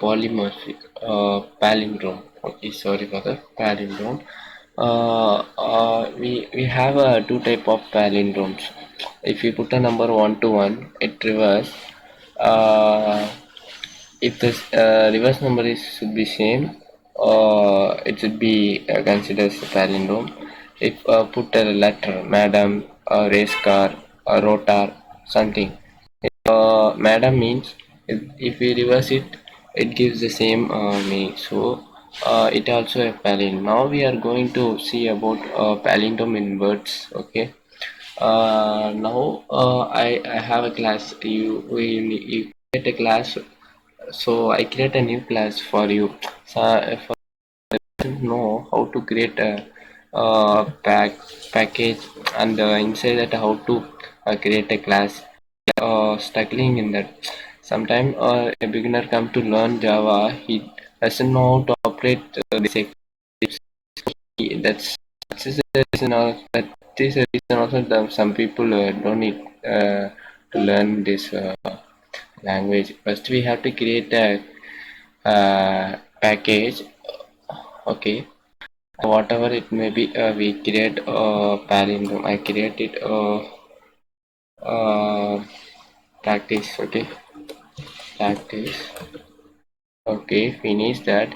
polymorphic palindrome. Okay, sorry for the palindrome. We have two type of palindromes. If you put a number 1 to 1, it reverse. Uh, if the reverse number is should be same, it should be considered as a palindrome. If put a letter, madam, race car, rotor, something. Madam means if we reverse it, it gives the same meaning. So it also a palindrome. Now we are going to see about palindrome in words. Okay. Now I have a class. You get a class, so I create a new class for you. So if I don't know how to create a package, and inside that how to create a class, struggling in that. Sometime a beginner come to learn Java, he doesn't know how to operate this Eclipse. That's the reason. That is the reason also that some people don't need to learn this language. First, we have to create a package. Okay, whatever it may be, we create a palindrome. I create it practice. Okay, practice. Okay, finish that.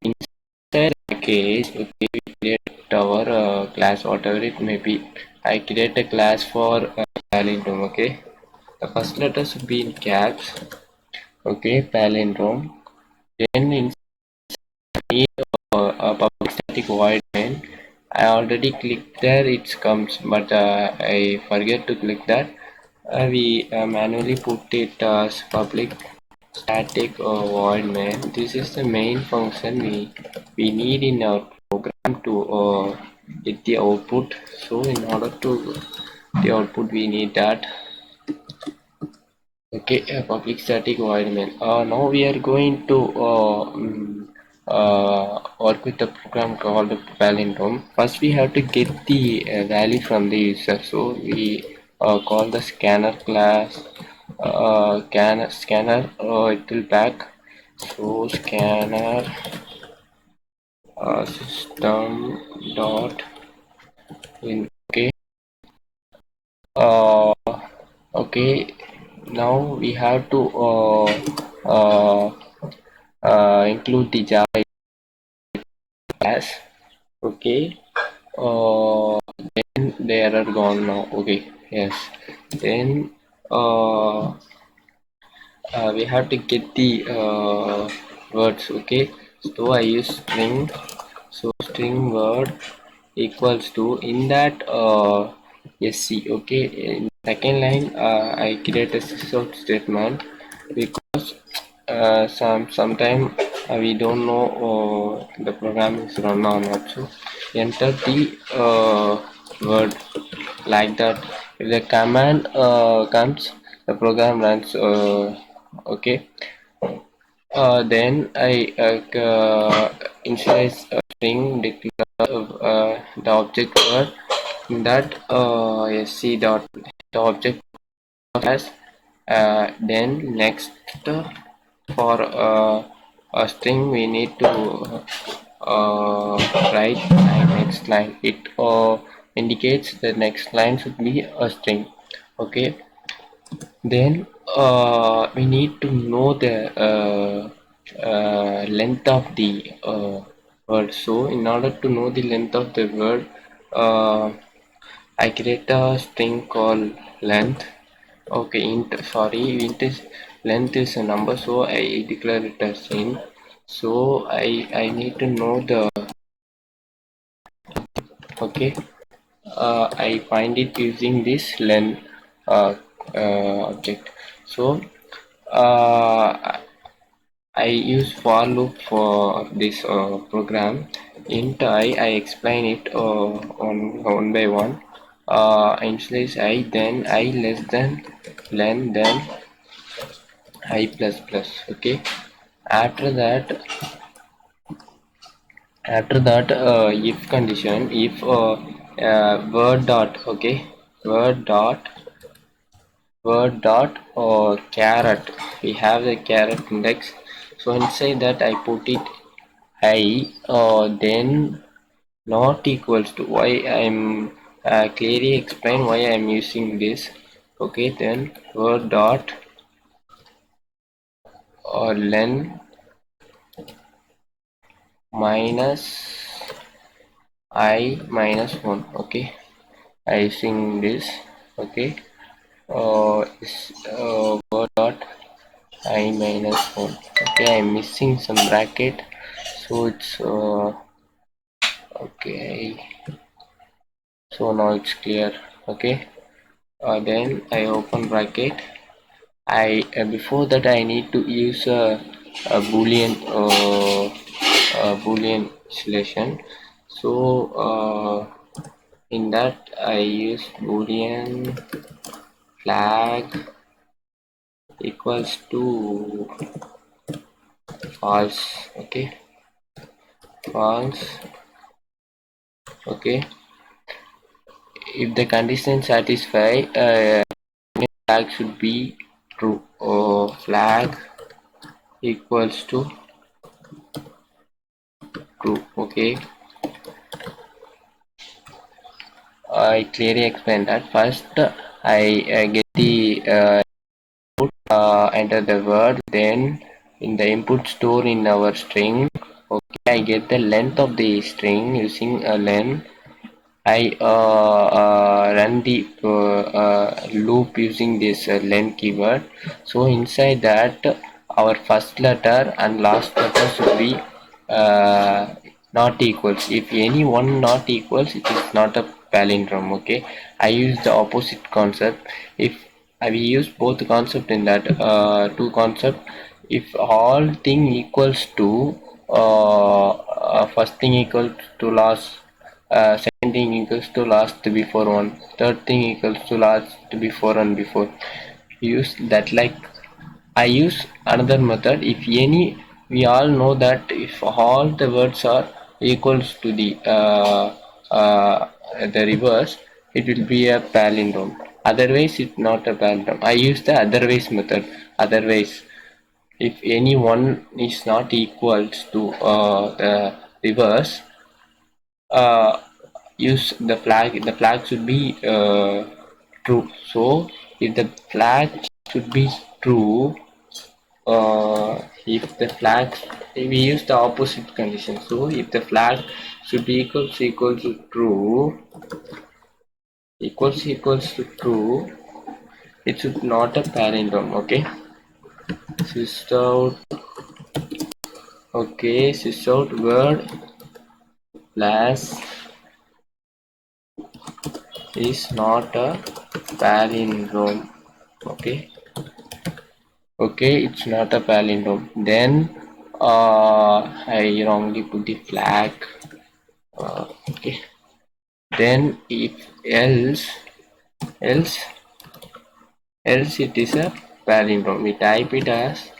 Inside package, okay, we create our class, whatever it may be. I create a class for palindrome. Okay, the first letter should be in caps. Okay, palindrome. Then inside a public static void main. I already clicked there, it comes, but I forget to click that. We manually put it as public static void main. This is the main function we need in our program to get the output. So in order to the output, we need that. Okay, public static void main. Now we are going to work with a program called palindrome. First, we have to get the value from the user. So we call the scanner class. Scanner. It will back. So scanner system dot in. Okay. Uh, okay. Now we have to uh, include the Java class. Okay. Then they are gone now. Okay. Yes. Then uh, we have to get the words. Okay. So I use string. So string word equals to in that sc. Okay. In second line, I create a sysouts statement because sometime we don't know the program is run or not. So enter the word like that. If the command comes, the program runs. Okay. Then I initialize a string, declare the object word that sc dot the object as then next for a string we need to write next line. It indicates the next line should be a string. Okay. Then we need to know the length of the word. So in order to know the length of the word, I create a string called length. Okay, int is length is a number, so I declare it as int. So I need to know the. Okay, I find it using this length object. So I use for loop for this program. Int I explain it one by one. Initialize I, then I less than len, then I plus plus. Okay. After that, if condition, if word dot, okay, word dot carrot. We have the carrot index. So inside that I put it I, then not equals to, why I'm clearly explain why I'm using this. Okay, then word dot or len minus I minus 1. Okay, I using this. Okay, word dot I minus 1. Okay, I'm missing some bracket, so it's okay, so now it's clear. Okay, then I open bracket. I before that I need to use a boolean selection. So in that I use boolean flag equals to false. Okay, false. Okay, if the condition satisfy, flag should be true. Flag equals to true. Okay, I clearly explained that. First, I get the enter the word, then in the input store in our string. Okay, I get the length of the string using a len. I run the loop using this len keyword. So inside that, our first letter and last letter should be uh, not equals. If any one not equals, it is not a palindrome. Okay, I use the opposite concept. If we use both concept in that two concept. If all thing equals to first thing equals to last, second thing equals to last before one, third thing equals to last before and before, use that. Like I use another method. If any, we all know that if all the words are equals to the reverse, it will be a palindrome. Otherwise, it's not a palindrome. I use the otherwise method. Otherwise, if any one is not equals to the reverse, uh, use the flag. The flag should be true. So if the flag should be true, if the flag, we use the opposite condition. So if the flag should be equals to true, equals to true, it should not a palindrome. Okay, sys out. Okay, sys out word plus is not a palindrome. Okay, okay, it's not a palindrome. Then I wrongly put the flag. Okay, then if else else it is a palindrome. We type it as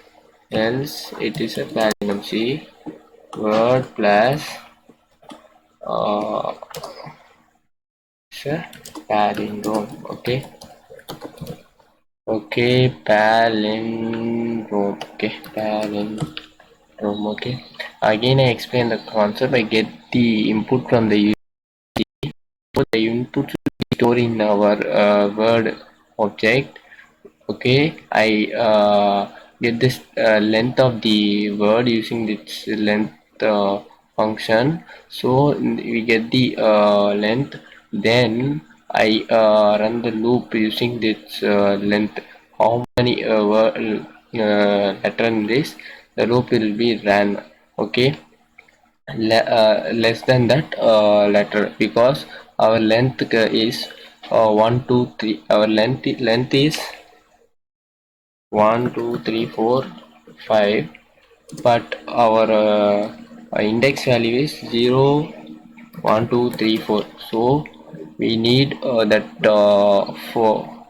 else it is a palindrome. See, word plus uh, it's a palindrome. Okay, okay, palindrome. Okay, palindrome. Okay, again I explain the concept. I get the input from the so the input should be stored in our word object. Okay, I get this length of the word using this length function. So we get the length, then I run the loop using this length. How many letter in this, the loop will be ran. Okay, less than that letter, because our length is 1 2 3. Our length is 1 2 3 4 5, but our index value is 0 1 2 3 4. So we need that 4.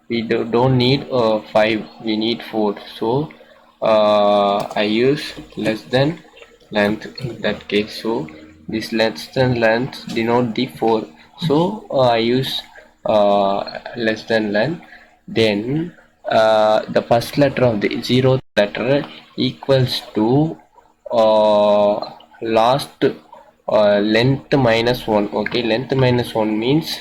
We don't need 5, we need 4. So I use less than length in that case. So this less than length denote the 4. So I use less than length. Then the first letter of the zeroth letter equals to last length minus 1. Okay, length minus 1 means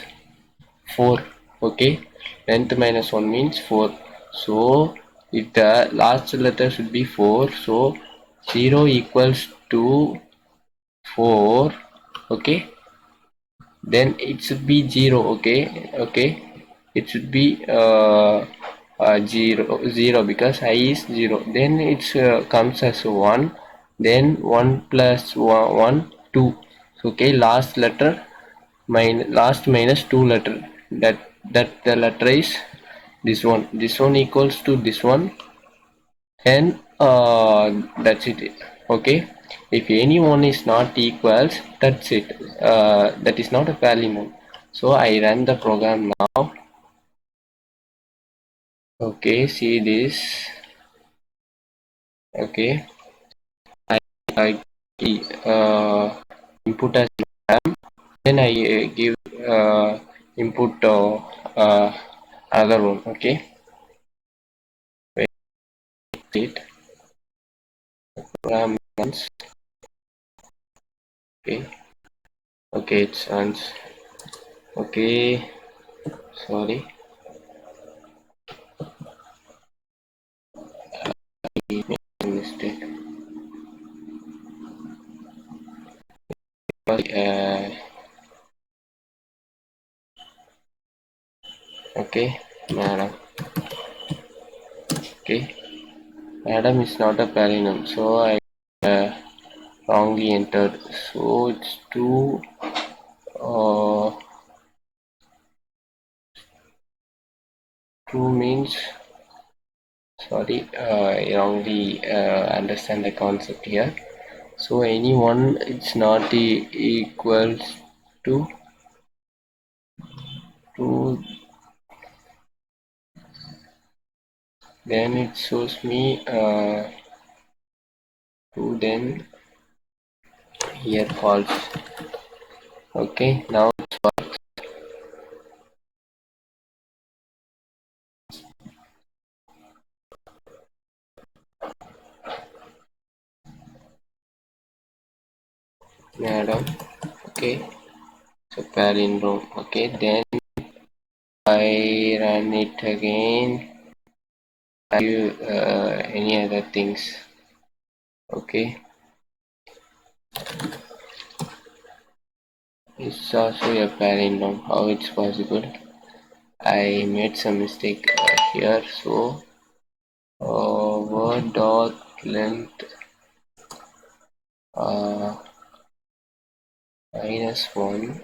4. Okay, length minus 1 means 4. So if the last letter should be 4, so 0 equals to 4. Okay, then it should be 0. Okay, okay, it should be 0 because I is 0. Then it comes as 1. Then 1 plus 1, 1 2. Okay, last letter last minus 2 letter, that the letter is this one. This one equals to this one, and that's it. Okay, if any one is not equals, that's it. That is not a polynomial. So I run the program now. Okay, see this. Okay, I input as RAM, then I give input another one. Okay, wait, program runs. Okay, okay, it runs. Okay, sorry, I made a mistake. Uh, okay, madam. Okay, madam is not a polynomial, so I wrongly entered. So it's 2. Uh, 2 means, sorry, I wrongly understand the concept here. So any one it's not equals to 2, then it shows me 2, then here false. Okay, now it's false. Madam. Okay, so palindrome. Okay, then I run it again. I do any other things. Okay, it's also a palindrome. How it's possible? I made some mistake here. So word dot length uh, -1.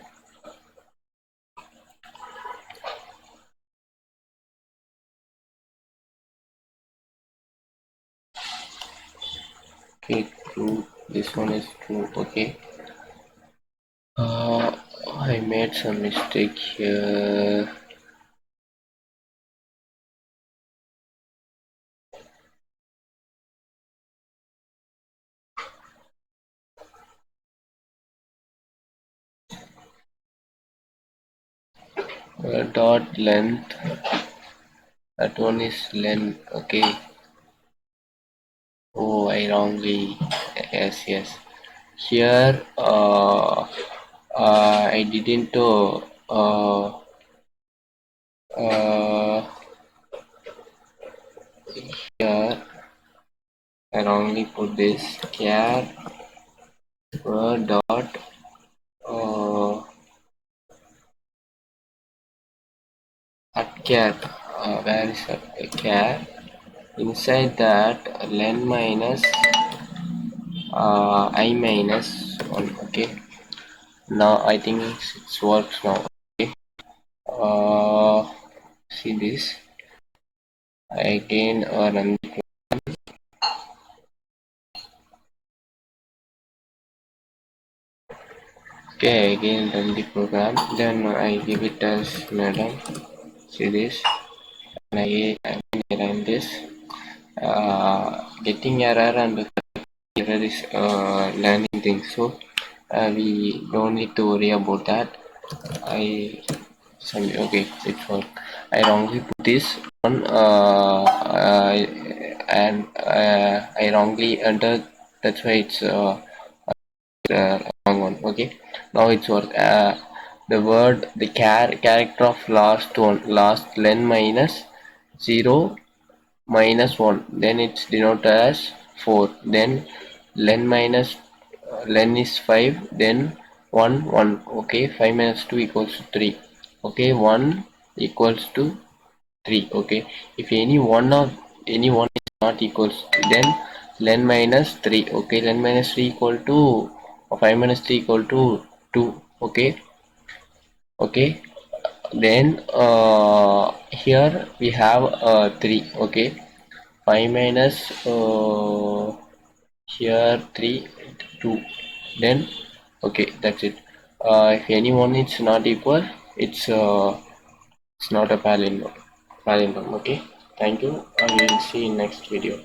Okay, true. This one is true. Okay. I made some mistake here. Dot length. That one is length. Okay. Oh, I wrongly. Yes, yes. Here, I didn't. Uh, Here, I wrongly put this. Char dot. At char. Where is that? Char. Inside that, len minus I minus 1. Okay, now I think it works now. Okay, see this. I again run. Okay, again run the program. Then I give it as madam. See this. And I run this. Getting error and error is learning thing. So we don't need to worry about that. Okay, it worked. I wrongly put this one. and I wrongly entered, that's why it's wrong one. Okay, now it's work. The word, the character of last one, last len minus 0 minus 1, then it's denoted as 4. Then len minus len is 5, then 1 1. Okay, 5 minus 2 equals to 3. Okay, 1 equals to 3. Okay, if any one is not equals, then len minus 3. Okay, len minus 3 equal to 5 minus 3 equal to 2. Okay, okay, then here we have 3. Okay, 5 minus here 3 2, then okay, that's it. If any one is not equal, it's not a palindrome. Okay, thank you, and we'll see in next video.